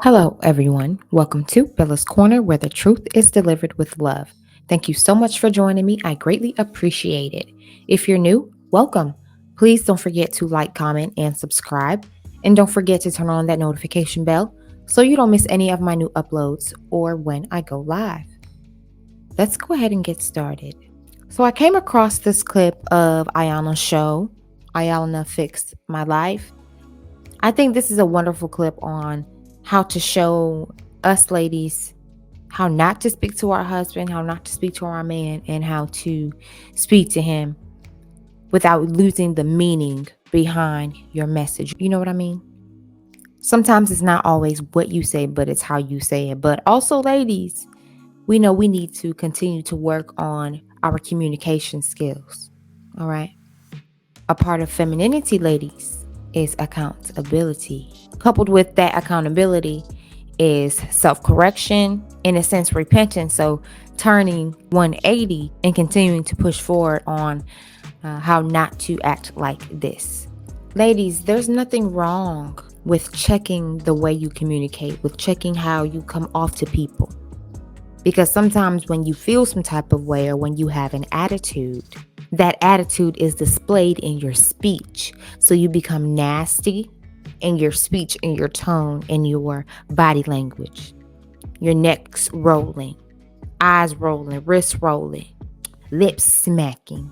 Hello, everyone. Welcome to Bella's Corner, where the truth is delivered with love. Thank you so much for joining me. I greatly appreciate it. If you're new, welcome. Please don't forget to like, comment, and subscribe. And don't forget to turn on that notification bell so you don't miss any of my new uploads or when I go live. Let's go ahead and get started. So, I came across this clip of Iyanla's show, Iyanla Fixed My Life. I think this is a wonderful clip on how to show us ladies how not to speak to our husband, how not to speak to our man, and how to speak to him without losing the meaning behind your message. You know what I mean? Sometimes it's not always what you say, but it's how you say it. But also, ladies, we know we need to continue to work on our communication skills. All right. A part of femininity, ladies, is accountability. Coupled with that accountability is self-correction, in a sense, repentance. So turning 180 and continuing to push forward on how not to act like this. Ladies, there's nothing wrong with checking the way you communicate, with checking how you come off to people. Because sometimes when you feel some type of way or when you have an attitude, that attitude is displayed in your speech. So you become nasty in your speech, in your tone, in your body language. Your neck's rolling, eyes rolling, wrists rolling, lips smacking.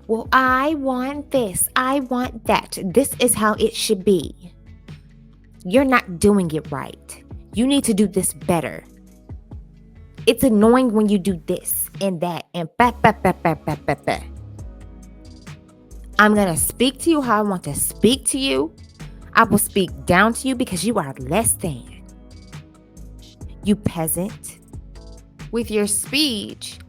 Well, I want this. I want that. This is how it should be. You're not doing it right. You need to do this better. It's annoying when you do this and that and ba ba ba ba ba ba ba. I'm going to speak to you how I want to speak to you. I will speak down to you because you are less than. You peasant. With your speech,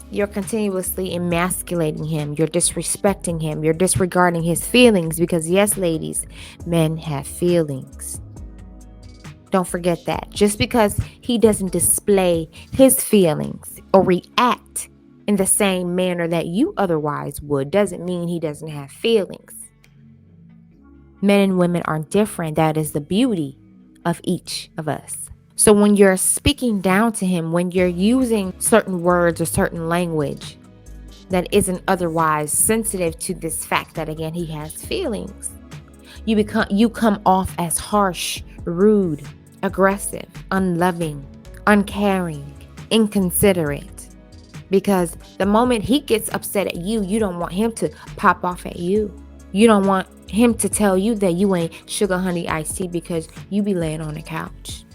you're continuously emasculating him. You're disrespecting him. You're disregarding his feelings because, yes, ladies, men have feelings. Don't forget that. Just because he doesn't display his feelings or react in the same manner that you otherwise would doesn't mean he doesn't have feelings. Men and women are different. That is the beauty of each of us. So when you're speaking down to him, when you're using certain words or certain language that isn't otherwise sensitive to this fact that, again, he has feelings, you come off as harsh, rude, aggressive, unloving, uncaring, inconsiderate. Because the moment he gets upset at you, you don't want him to pop off at you. You don't want him to tell you that you ain't sugar honey iced tea because you be laying on the couch.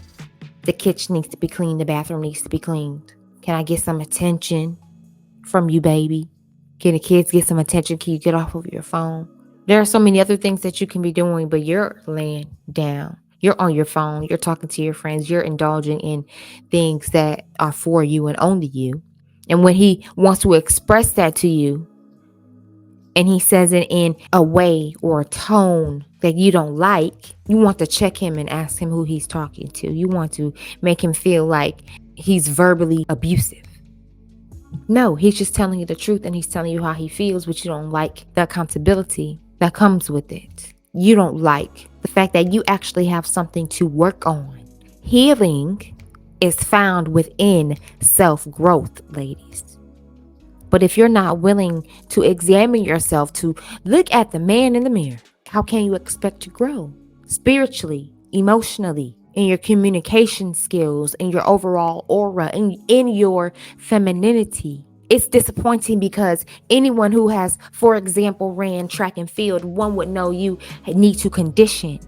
The kitchen needs to be cleaned. The bathroom needs to be cleaned. Can I get some attention from you, baby? Can the kids get some attention? Can you get off of your phone? There are so many other things that you can be doing, but you're laying down. You're on your phone. You're talking to your friends. You're indulging in things that are for you and only you. And when he wants to express that to you, and he says it in a way or a tone that you don't like, you want to check him and ask him who he's talking to. You want to make him feel like he's verbally abusive. No, he's just telling you the truth and he's telling you how he feels, but you don't like the accountability that comes with it. You don't like the fact that you actually have something to work on. Healing is found within self-growth, ladies. But if you're not willing to examine yourself, to look at the man in the mirror, how can you expect to grow spiritually, emotionally, in your communication skills, in your overall aura, in your femininity? It's disappointing because anyone who has, for example, ran track and field, one would know you need to condition.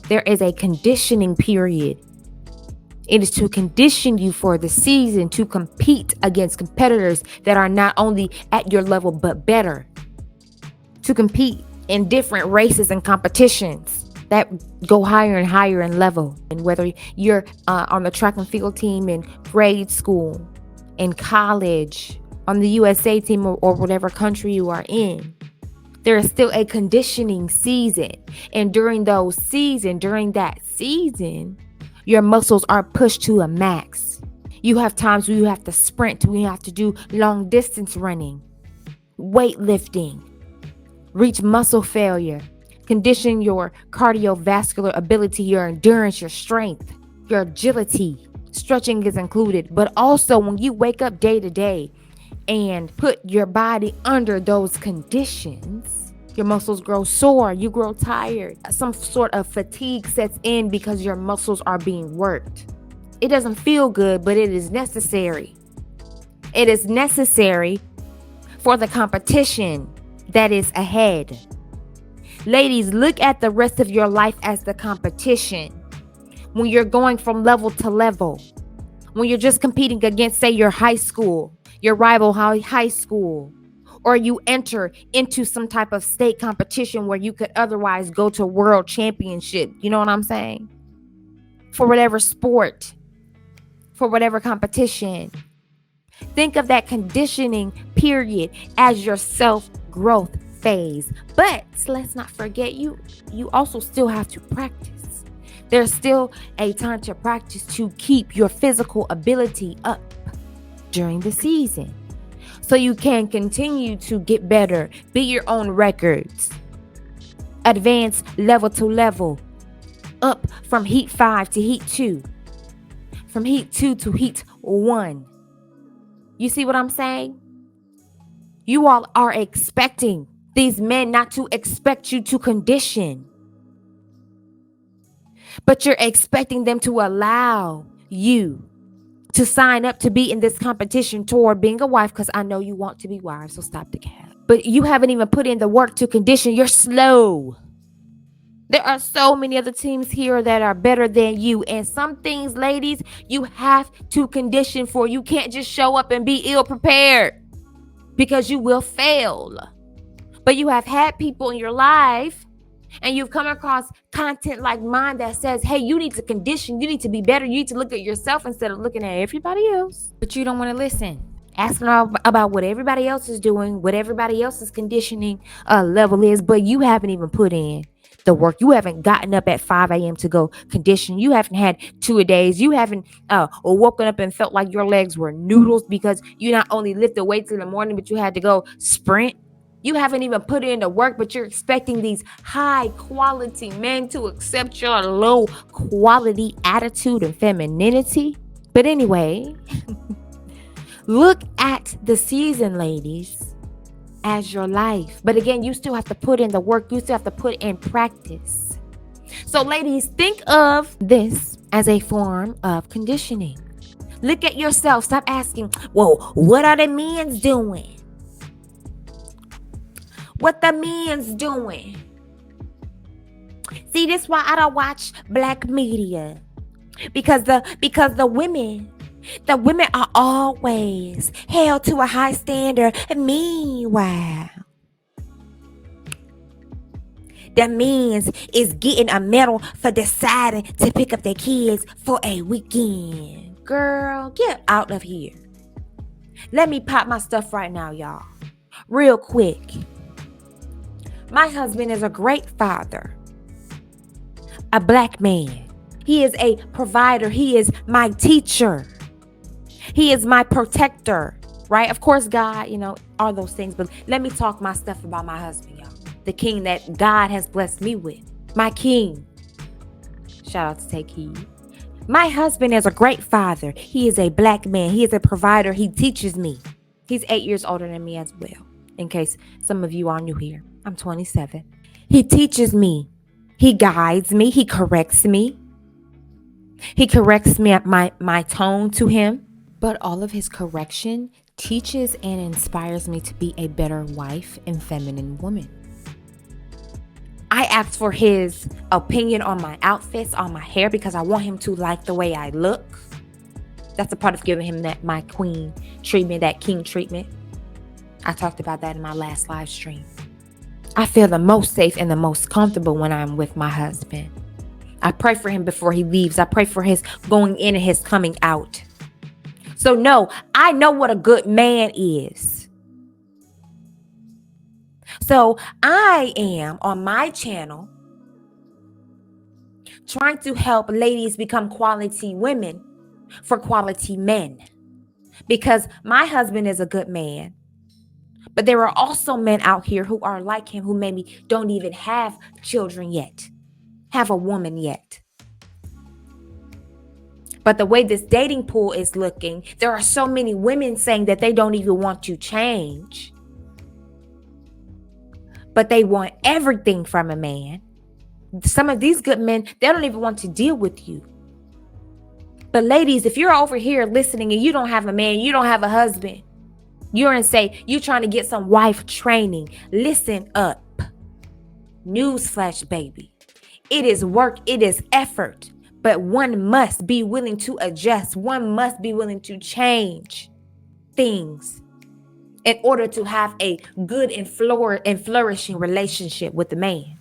There is a conditioning period. It is to condition you for the season to compete against competitors that are not only at your level but better. To compete in different races and competitions that go higher and higher in level. And whether you're on the track and field team in grade school, in college, on the USA team, or whatever country you are in, there is still a conditioning season. And during that season, your muscles are pushed to a max. You have times where you have to sprint, where you have to do long distance running, weightlifting, reach muscle failure, Condition your cardiovascular ability, your endurance, your strength, your agility. Stretching is included. But also when you wake up day to day and put your body under those conditions, your muscles grow sore, you grow tired. Some sort of fatigue sets in because your muscles are being worked. It doesn't feel good, but it is necessary. It is necessary for the competition that is ahead. Ladies, look at the rest of your life as the competition. When you're going from level to level, when you're just competing against, say, your high school, your rival high school, or you enter into some type of state competition where you could otherwise go to world championship. You know what I'm saying? For whatever sport, for whatever competition. Think of that conditioning period as your self-growth phase. But let's not forget, you also still have to practice. There's still a time to practice to keep your physical ability up during the season, so you can continue to get better, beat your own records, advance level to level, up from heat 5 to heat 2, from heat 2 to heat 1. You see what I'm saying? You all are expecting these men not to expect you to condition, but you're expecting them to allow you to sign up to be in this competition toward being a wife, because I know you want to be wives, so stop the cap. But you haven't even put in the work to condition. You're slow. There are so many other teams here that are better than you. And some things, ladies, you have to condition for. You can't just show up and be ill prepared, because you will fail. But you have had people in your life and you've come across content like mine that says, hey, you need to condition, you need to be better, you need to look at yourself instead of looking at everybody else. But you don't want to listen. Asking about what everybody else is doing, what everybody else's conditioning level is, but you haven't even put in the work. You haven't gotten up at 5 a.m. to go condition. You haven't had 2-a-days. You haven't woken up and felt like your legs were noodles because you not only lifted weights in the morning, but you had to go sprint. You haven't even put in the work, but you're expecting these high quality men to accept your low quality attitude and femininity. But anyway, look at the season, ladies, as your life. But again, you still have to put in the work. You still have to put in practice. So ladies, think of this as a form of conditioning. Look at yourself. Stop asking, whoa, what are the men's doing? What the men's doing? See, this is why I don't watch black media. Because the women are always held to a high standard. Meanwhile, the men's is getting a medal for deciding to pick up their kids for a weekend. Girl, get out of here. Let me pop my stuff right now, y'all. Real quick. My husband is a great father, a black man. He is a provider. He is my teacher. He is my protector, right? Of course, God, all those things. But let me talk my stuff about my husband, y'all. The king that God has blessed me with. My king. Shout out to Take Heed. My husband is a great father. He is a black man. He is a provider. He teaches me. He's 8 years older than me as well. In case some of you are new here. I'm 27. He teaches me. He guides me. He corrects me. He corrects me at my tone to him. But all of his correction teaches and inspires me to be a better wife and feminine woman. I ask for his opinion on my outfits, on my hair, because I want him to like the way I look. That's a part of giving him that my queen treatment, that king treatment. I talked about that in my last live stream. I feel the most safe and the most comfortable when I'm with my husband. I pray for him before he leaves. I pray for his going in and his coming out. So no, I know what a good man is. So I am on my channel trying to help ladies become quality women for quality men. Because my husband is a good man. But there are also men out here who are like him, who maybe don't even have children yet, have a woman yet. But the way this dating pool is looking, there are so many women saying that they don't even want to change, but they want everything from a man. Some of these good men, they don't even want to deal with you. But ladies, if you're over here listening and you don't have a man, you don't have a husband, you're trying to get some wife training, listen up. Newsflash, baby. It is work, it is effort. But one must be willing to adjust. One must be willing to change things in order to have a good and flourishing relationship with the man.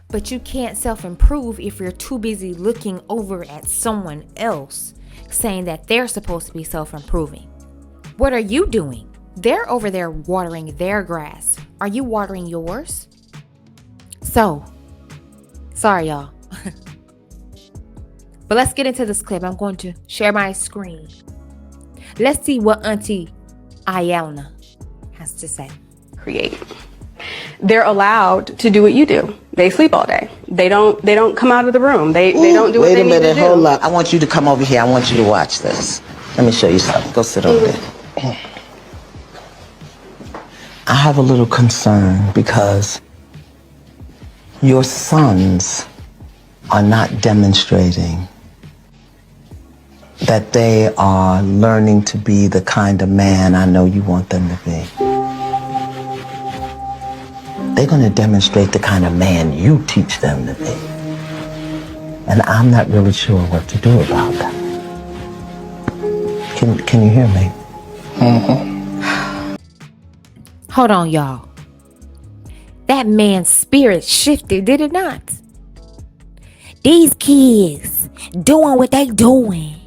But you can't self-improve if you're too busy looking over at someone else saying that they're supposed to be self-improving. What are you doing? They're over there watering their grass. Are you watering yours? So, sorry, y'all. But let's get into this clip. I'm going to share my screen. Let's see what Auntie Aela has to say. Create. They're allowed to do what you do. They sleep all day. They don't come out of the room. They don't do what they need to do. Wait a minute, hold up. I want you to come over here. I want you to watch this. Let me show you something. Go sit over there. I have a little concern because your sons are not demonstrating that they are learning to be the kind of man I know you want them to be. They're going to demonstrate the kind of man you teach them to be. And I'm not really sure what to do about that. Can you hear me? Hold on, y'all. That man's spirit shifted, did it not? These kids doing what they doing.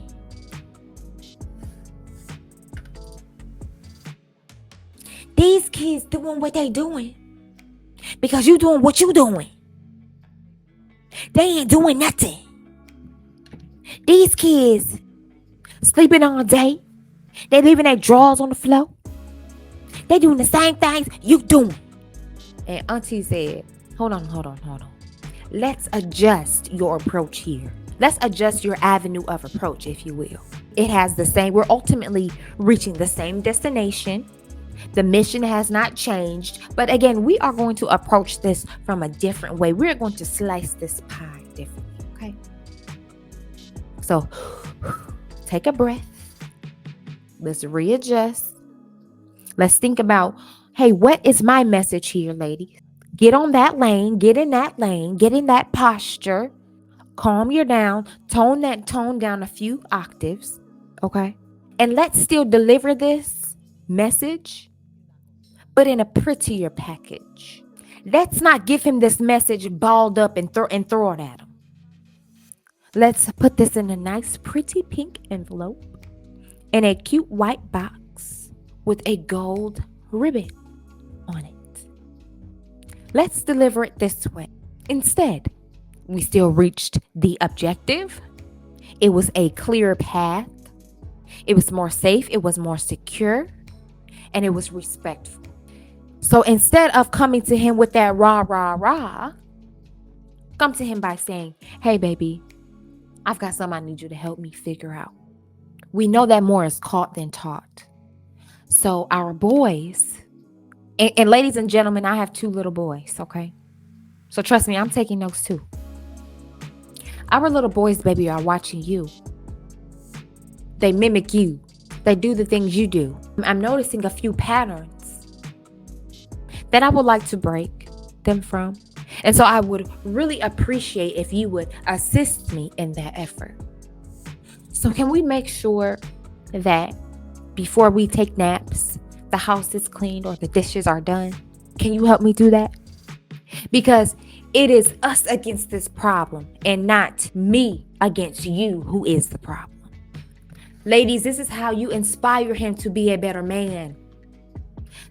These kids doing what they doing because you doing what you doing. They ain't doing nothing. These kids sleeping all day. They leaving their drawers on the floor. They doing the same things you doing. And Auntie said, hold on. Let's adjust your approach here. Let's adjust your avenue of approach, if you will. It has the same, we're ultimately reaching the same destination. The mission has not changed. But again, we are going to approach this from a different way. We're going to slice this pie differently, okay? So, take a breath. Let's readjust. Let's think about, hey, what is my message here, ladies? Get on that lane, get in that posture, calm you down, tone down a few octaves, okay? And let's still deliver this message, but in a prettier package. Let's not give him this message balled up and throw it at him. Let's put this in a nice, pretty pink envelope in a cute white box with a gold ribbon on it. Let's deliver it this way. Instead, we still reached the objective. It was a clear path. It was more safe. It was more secure. And it was respectful. So instead of coming to him with that rah, come to him by saying, hey, baby, I've got something I need you to help me figure out. We know that more is caught than taught. So our boys, and ladies and gentlemen, I have 2 little boys, okay? So trust me, I'm taking notes too. Our little boys, baby, are watching you. They mimic you. They do the things you do. I'm noticing a few patterns that I would like to break them from. And so I would really appreciate if you would assist me in that effort. So can we make sure that before we take naps, the house is cleaned or the dishes are done? Can you help me do that? Because it is us against this problem and not me against you who is the problem. Ladies, this is how you inspire him to be a better man.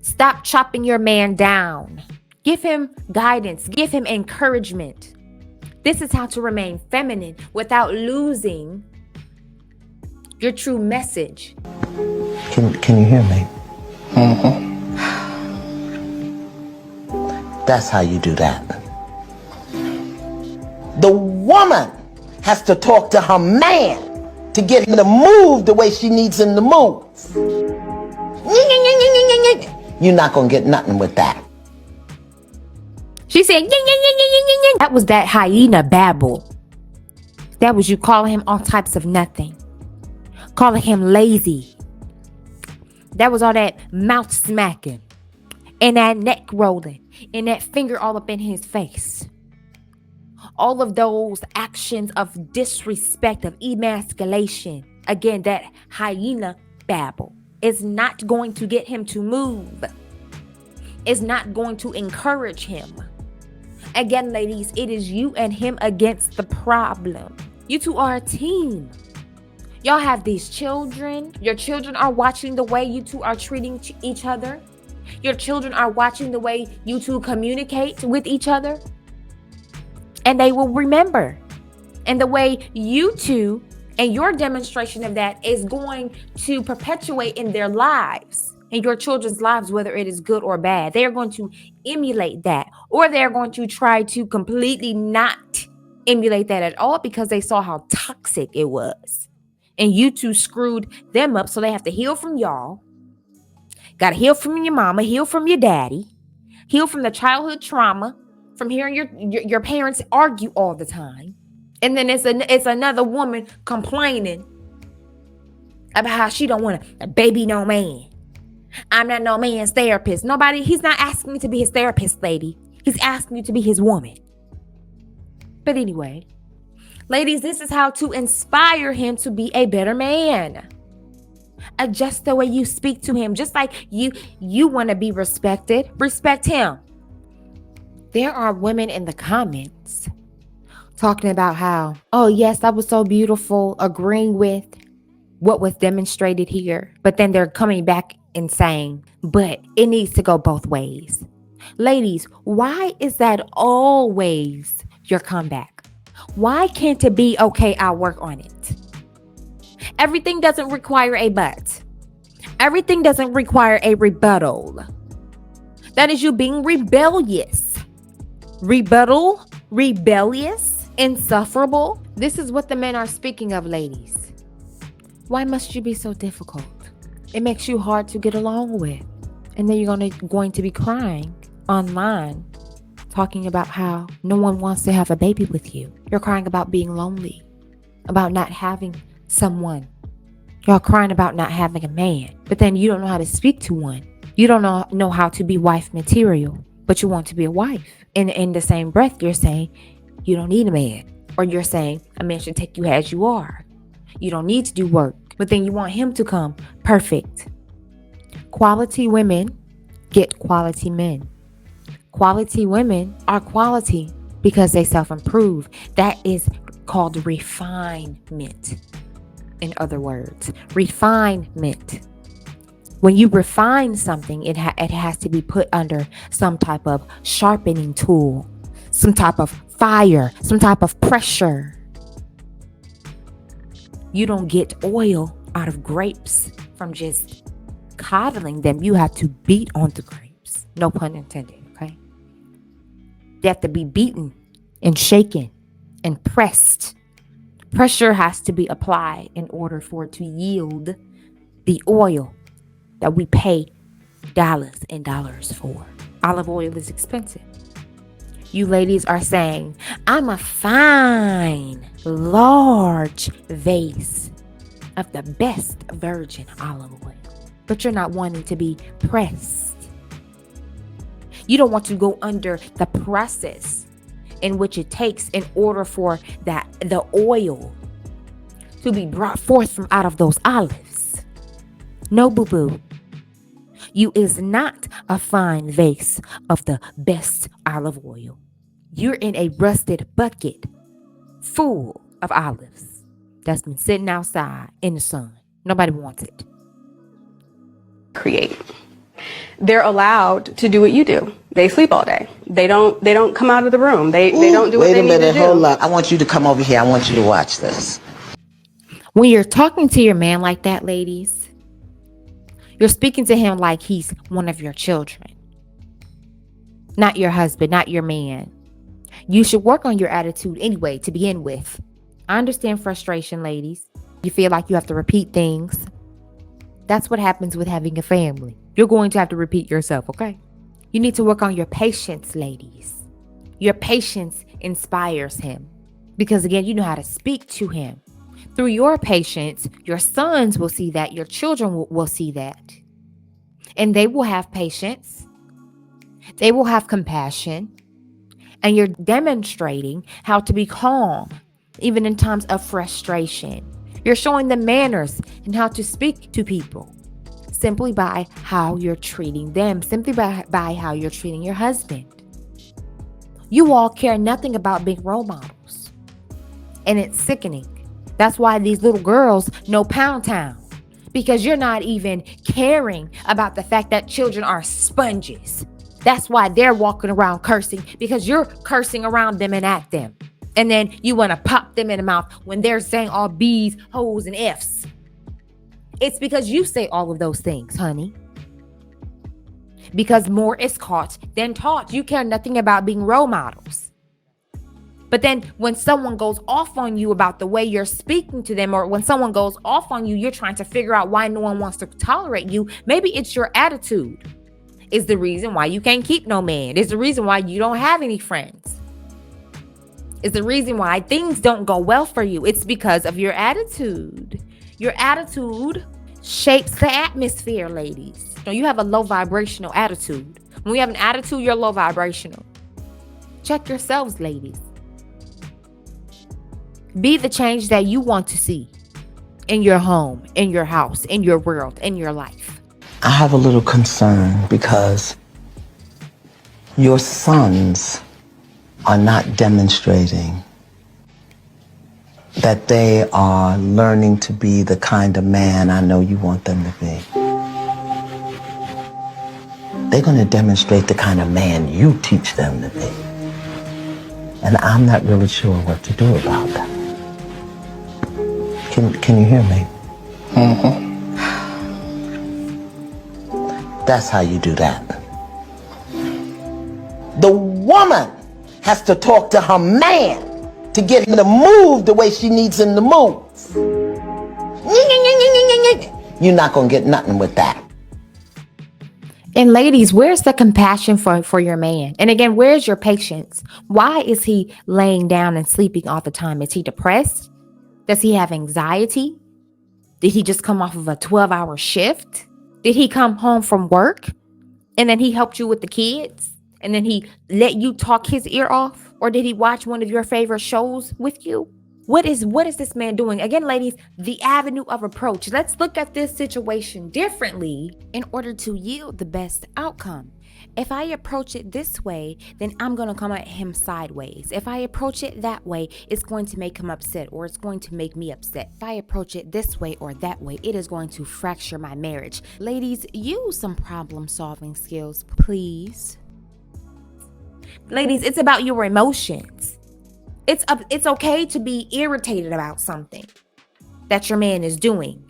Stop chopping your man down. Give him guidance. Give him encouragement. This is how to remain feminine without losing your true message. Can you hear me? That's how you do that. The woman has to talk to her man to get him to move the way she needs him to move. You're not going to get nothing with that. She said, "Ying, ying, ying, ying, ying, ying." That was that hyena babble. That was you calling him all types of nothing. Calling him lazy. That was all that mouth smacking. And that neck rolling. And that finger all up in his face. All of those actions of disrespect, of emasculation. Again, that hyena babble is not going to get him to move. It's not going to encourage him. Again, ladies, it is you and him against the problem. You two are a team. Y'all have these children. Your children are watching the way you two are treating each other. Your children are watching the way you two communicate with each other. And they will remember. And the way you two and your demonstration of that is going to perpetuate in their lives. In your children's lives, whether it is good or bad. They are going to emulate that. Or they're going to try to completely not emulate that at all because they saw how toxic it was. And you two screwed them up, so they have to heal from y'all. Got to heal from your mama, heal from your daddy, heal from the childhood trauma, from hearing your parents argue all the time. And then it's another woman complaining about how she don't want a baby no man. I'm not no man's therapist. He's not asking me to be his therapist, lady. He's asking you to be his woman. But anyway, ladies, this is how to inspire him to be a better man. Adjust the way you speak to him. Just like you want to be respected, respect him. There are women in the comments talking about how, oh yes, that was so beautiful, agreeing with what was demonstrated here. But then they're coming back and saying, but it needs to go both ways. Ladies, why is that always your comeback? Why can't it be, okay, I'll work on it? Everything doesn't require a but. Everything doesn't require a rebuttal. That is you being rebellious. Rebuttal, rebellious, insufferable. This is what the men are speaking of, ladies. Why must you be so difficult? It makes you hard to get along with. And then you're going to be crying online, talking about how no one wants to have a baby with you. You're crying about being lonely, about not having someone. You're crying about not having a man. But then you don't know how to speak to one. You don't know how to be wife material, but you want to be a wife. And in the same breath, you're saying you don't need a man. Or you're saying a man should take you as you are. You don't need to do work. But then you want him to come perfect. Quality women get quality men. Quality women are quality because they self-improve. That is called refinement. In other words, refinement. When you refine something, it has to be put under some type of sharpening tool, some type of fire, some type of pressure. You don't get oil out of grapes from just coddling them. You have to beat on the grapes. No pun intended, okay? They have to be beaten and shaken and pressed. Pressure has to be applied in order for it to yield the oil that we pay dollars and dollars for. Olive oil is expensive. You ladies are saying, I'm a fine, large vase of the best virgin olive oil. But you're not wanting to be pressed. You don't want to go under the process in which it takes in order for the oil to be brought forth from out of those olives. No, boo-boo. You is not a fine vase of the best olive oil. You're in a rusted bucket full of olives that's been sitting outside in the sun. Nobody wants it. Create. They're allowed to do what you do. They sleep all day. They don't come out of the room. They don't do what they need to do. Wait a minute, hold up. I want you to come over here. I want you to watch this. When you're talking to your man like that, ladies, you're speaking to him like he's one of your children. not your husband, not your man. You should work on your attitude anyway to begin with. I understand frustration, ladies. You feel like you have to repeat things. That's what happens with having a family. You're going to have to repeat yourself, okay? You need to work on your patience, ladies. Your patience inspires him because, again, you know how to speak to him. Through your patience, your sons will see that. Your children will see that. And they will have patience. They will have compassion. And you're demonstrating how to be calm, even in times of frustration. You're showing them manners and how to speak to people simply by how you're treating them, simply by how you're treating your husband. You all care nothing about being role models. And it's sickening. That's why these little girls know Pound Town. Because you're not even caring about the fact that children are sponges. That's why they're walking around cursing, because you're cursing around them and at them. And then you want to pop them in the mouth when they're saying all B's, O's, and F's. It's because you say all of those things, honey. Because more is caught than taught. You care nothing about being role models. But then when someone goes off on you about the way you're speaking to them, or when someone goes off on you, you're trying to figure out why no one wants to tolerate you. Maybe it's your attitude. It's the reason why you can't keep no man. It's the reason why you don't have any friends. It's the reason why things don't go well for you. It's because of your attitude. Your attitude shapes the atmosphere, ladies. So you have a low vibrational attitude. When you have an attitude, you're low vibrational. Check yourselves, ladies. Be the change that you want to see in your home, in your house, in your world, in your life. I have a little concern because your sons are not demonstrating that they are learning to be the kind of man I know you want them to be. They're going to demonstrate the kind of man you teach them to be. And I'm not really sure what to do about that. Can you hear me? Mm-hmm. That's how you do that. The woman has to talk to her man to get him to move the way she needs him to move. You're not going to get nothing with that. And ladies, where's the compassion for your man? And again, where's your patience? Why is he laying down and sleeping all the time? Is he depressed? Does he have anxiety? Did he just come off of a 12-hour shift? Did he come home from work and then he helped you with the kids and then he let you talk his ear off? Or did he watch one of your favorite shows with you? What is this man doing? Again, ladies, the avenue of approach. Let's look at this situation differently in order to yield the best outcome. If I approach it this way, then I'm going to come at him sideways. If I approach it that way, it's going to make him upset or it's going to make me upset. If I approach it this way or that way, it is going to fracture my marriage. Ladies, use some problem-solving skills, please. Ladies, it's about your emotions. It's okay to be irritated about something that your man is doing.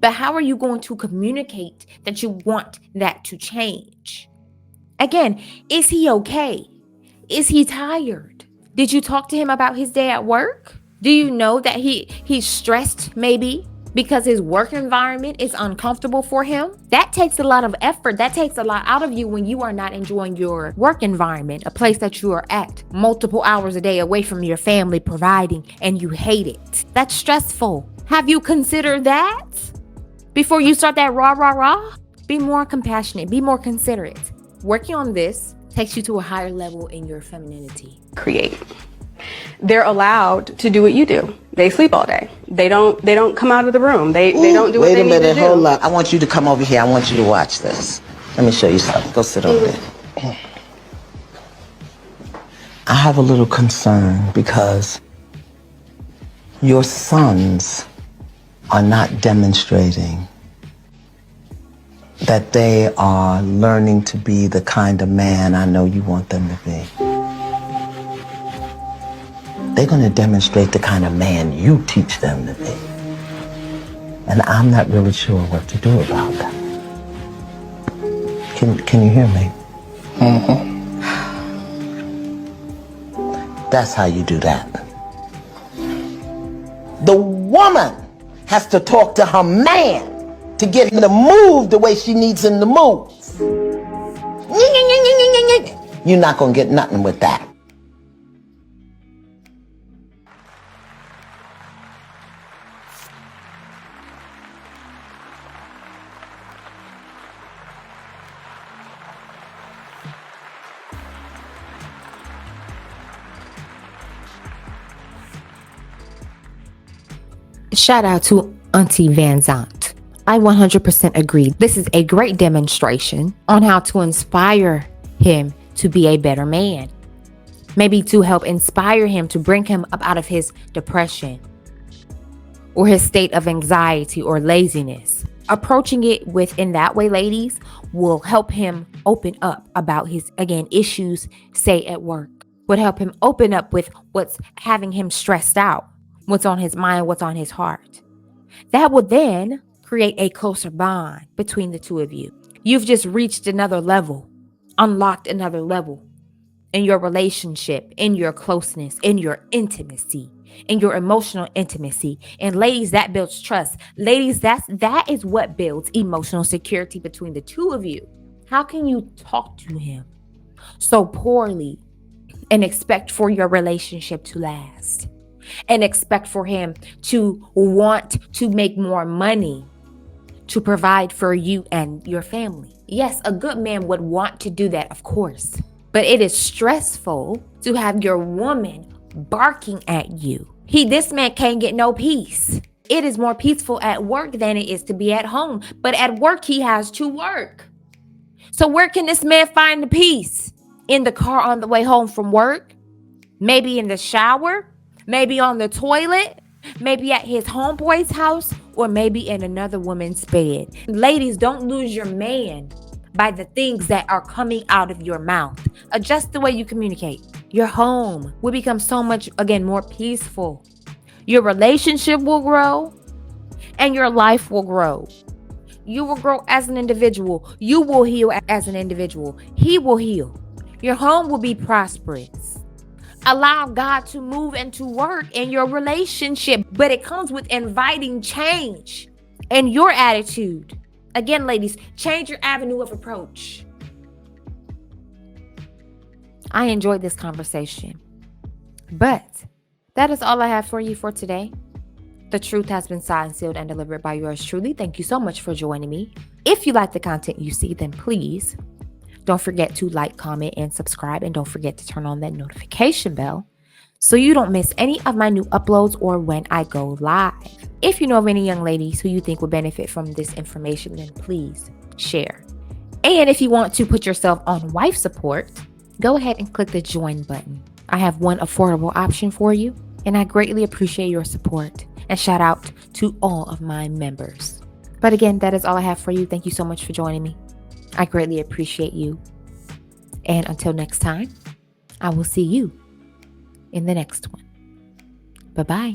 But how are you going to communicate that you want that to change? Again, is he okay? Is he tired? Did you talk to him about his day at work? Do you know that he's stressed maybe because his work environment is uncomfortable for him? That takes a lot of effort. That takes a lot out of you when you are not enjoying your work environment, a place that you are at multiple hours a day away from your family providing, and you hate it. That's stressful. Have you considered that before you start that rah? Be more compassionate. Be more considerate. Working on this takes you to a higher level in your femininity. Create. They're allowed to do what you do. They sleep all day. They don't come out of the room. They don't do what they need to do. Wait a minute, hold up. I want you to come over here. I want you to watch this. Let me show you something. Go sit over there. I have a little concern because your sons are not demonstrating that they are learning to be the kind of man I know you want them to be. They're going to demonstrate the kind of man you teach them to be. And I'm not really sure what to do about that. Can you hear me? Mm-hmm. That's how you do that. The woman has to talk to her man to get him to move the way she needs him to move. You're not going to get nothing with that. Shout out to Auntie Van Zant. I 100% agree. This is a great demonstration on how to inspire him to be a better man. Maybe to help inspire him to bring him up out of his depression or his state of anxiety or laziness. Approaching it within that way, ladies, will help him open up about his, again, issues, say at work. Would help him open up with what's having him stressed out, what's on his mind, what's on his heart. That will then create a closer bond between the two of you. You've just reached another level, unlocked another level in your relationship, in your closeness, in your intimacy, in your emotional intimacy. And ladies, that builds trust. Ladies, that is what builds emotional security between the two of you. How can you talk to him so poorly and expect for your relationship to last? And expect for him to want to make more money to provide for you and your family. Yes, a good man would want to do that, of course. But it is stressful to have your woman barking at you. This man can't get no peace. It is more peaceful at work than it is to be at home. But at work, he has to work. So where can this man find the peace? In the car on the way home from work? Maybe in the shower? Maybe on the toilet, maybe at his homeboy's house, or maybe in another woman's bed. Ladies, don't lose your man by the things that are coming out of your mouth. Adjust the way you communicate. Your home will become so much, again, more peaceful. Your relationship will grow and your life will grow. You will grow as an individual. You will heal as an individual. He will heal. Your home will be prosperous. Allow God to move and to work in your relationship, but it comes with inviting change in your attitude. Again, ladies, change your avenue of approach. I enjoyed this conversation, but that is all I have for you for today. The truth has been signed, sealed, and delivered by yours truly. Thank you so much for joining me. If you like the content you see, then please don't forget to like, comment, and subscribe. And don't forget to turn on that notification bell so you don't miss any of my new uploads or when I go live. If you know of any young ladies who you think would benefit from this information, then please share. And if you want to put yourself on wife support, go ahead and click the join button. I have one affordable option for you, and I greatly appreciate your support. And shout out to all of my members. But again, that is all I have for you. Thank you so much for joining me. I greatly appreciate you. And until next time, I will see you in the next one. Bye-bye.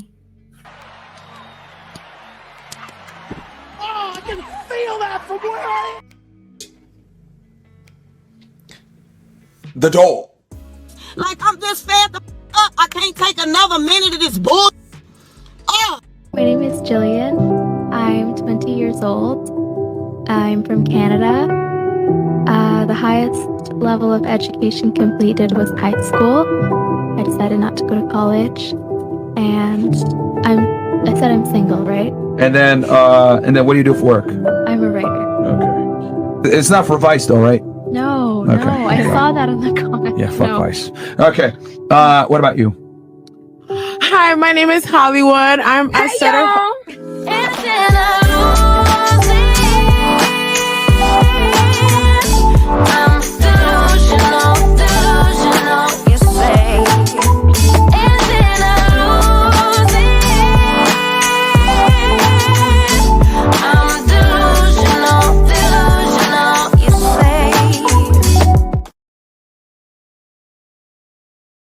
Oh, I can feel that from where I am. The door. Like I'm just fed the up. I can't take another minute of this bull. Oh. My name is Jillian. I'm 20 years old. I'm from Canada. The highest level of education completed was high school. I decided not to go to college, and I said I'm single, right? And then what do you do for work? I'm a writer. Okay. It's not for Vice though, right? No, Okay. no, I saw that in the comments. Yeah, fuck No. Vice. Okay. What about you? Hi, my name is Hollywood. I'm a setter. It's in a room.